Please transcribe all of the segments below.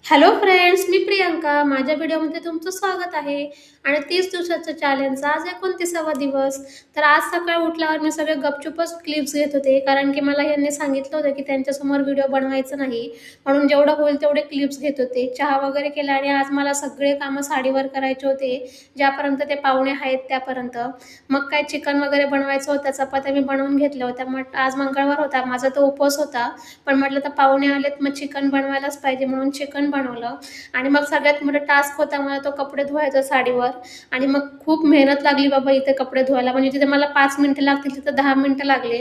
Hello friends, मी प्रियंका. माझ्या व्हिडिओमध्ये तुमचं स्वागत आहे. आणि 30 दिवसाचं चॅलेंज आज 29वा दिवस. तर आज सकाळी उठल्यावर मी सगळे गपचूपच क्लिप्स घेत होते, कारण की मला यांनी सांगितलं होतं की त्यांच्यासमोर व्हिडिओ बनवायचं नाही. म्हणून जेवढं होईल तेवढे क्लिप्स घेत होते. चहा वगैरे केला आणि आज मला सगळे कामं साडीवर करायचे होते, ज्यापर्यंत ते पाहुणे आहेत त्यापर्यंत. मग काय चिकन वगैरे बनवायचं होतं, चपात्या मी बनवून घेतल्या होत्या. मग आज मंगळवार होता, माझा तो उपवास होता. पण म्हटलं तर पाहुणे आलेत, मग चिकन बनवायलाच पाहिजे म्हणून चिकन बनवलं. आणि मग सगळ्यात मोठा टास्क होता मला तो कपडे धुवायचा साडीवर. आणि मग खूप मेहनत लागली बाबा इथे कपडे धुवायला. म्हणजे तिथे मला 5 मिनिटं लागतील, तिथं 10 मिनिटं लागले.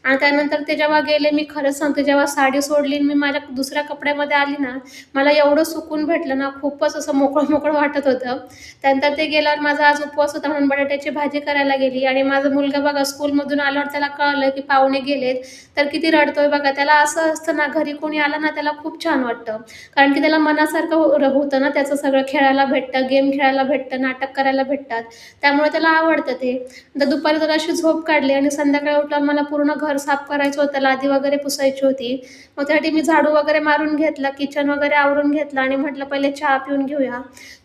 आणि त्यानंतर ते जेव्हा गेले, मी खरंच सांगते, जेव्हा साडी सोडली आणि मी माझ्या दुसऱ्या कपड्यामध्ये आली ना, मला एवढं सुकून भेटलं ना, खूपच असं मोकळं-मोकळं वाटत होतं. त्यानंतर ते गेल्यावर माझा आज उपवास होता म्हणून बटाट्याची भाजी करायला गेली. आणि माझा मुलगा बघा स्कूलमधून आल्यावर त्याला कळलं की पाहुणे गेलेत, तर किती रडतोय बघा. त्याला असं असतं ना, घरी कोणी आलं ना त्याला खूप छान वाटतं. कारण की त्याला मनासारखं होतं ना, त्याचं सगळं खेळायला भेटतं, गेम खेळायला भेटतं, नाटक करायला भेटतात. त्यामुळे त्याला आवडतं ते. तर दुपारी जरा अशी झोप काढली आणि संध्याकाळी उठल्यावर मला पूर्ण घर साफ करायचं होतं, लादी वगैरे पुसायची होती. मग त्यासाठी मी झाडू वगैरे मारून घेतला, किचन वगैरे आवरून घेतलं आणि म्हटलं पहिले चहा पिऊन घेऊया.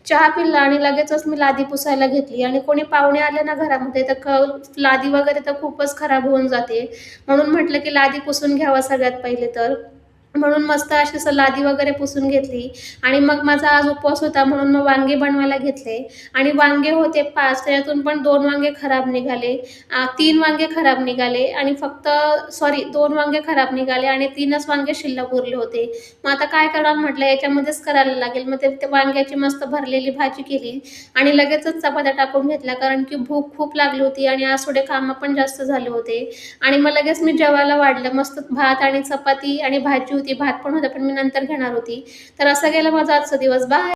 चहा पिला आणि लगेचच मी लादी पुसायला घेतली. आणि कोणी पाहुणे आले ना घरामध्ये, तर लादी वगैरे तर खूपच खराब होऊन जाते. म्हणून म्हटलं की लादी पुसून घ्यावा सगळ्यात पहिले तर. म्हणून मस्त अशी लादी वगैरे पुसून घेतली. आणि मग माझा आज उपवास होता म्हणून मग वांगे बनवायला घेतले. आणि वांगे होते 5, त्याच्यातून पण 2 वांगे खराब निघाले. 3 वांगे खराब निघाले आणि फक्त सॉरी 2 वांगे खराब निघाले आणि 3च वांगे शिल्लक उरले होते. मग आता काय करणार म्हटलं, याच्यामध्येच करायला लागेल. मग ते वांग्याची मस्त भरलेली भाजी केली आणि लगेचच चपात्या टाकून घेतल्या, कारण की भूक खूप लागली होती आणि आज थोडे कामं पण जास्त झाले होते. आणि मग लगेच मी जेवायला वाढलं. मस्त भात आणि चपाती आणि भाजी होती. भात पण होता, पण मी नंतर घेणार होती. तर असा गेला माझा आजचा दिवस. बाय.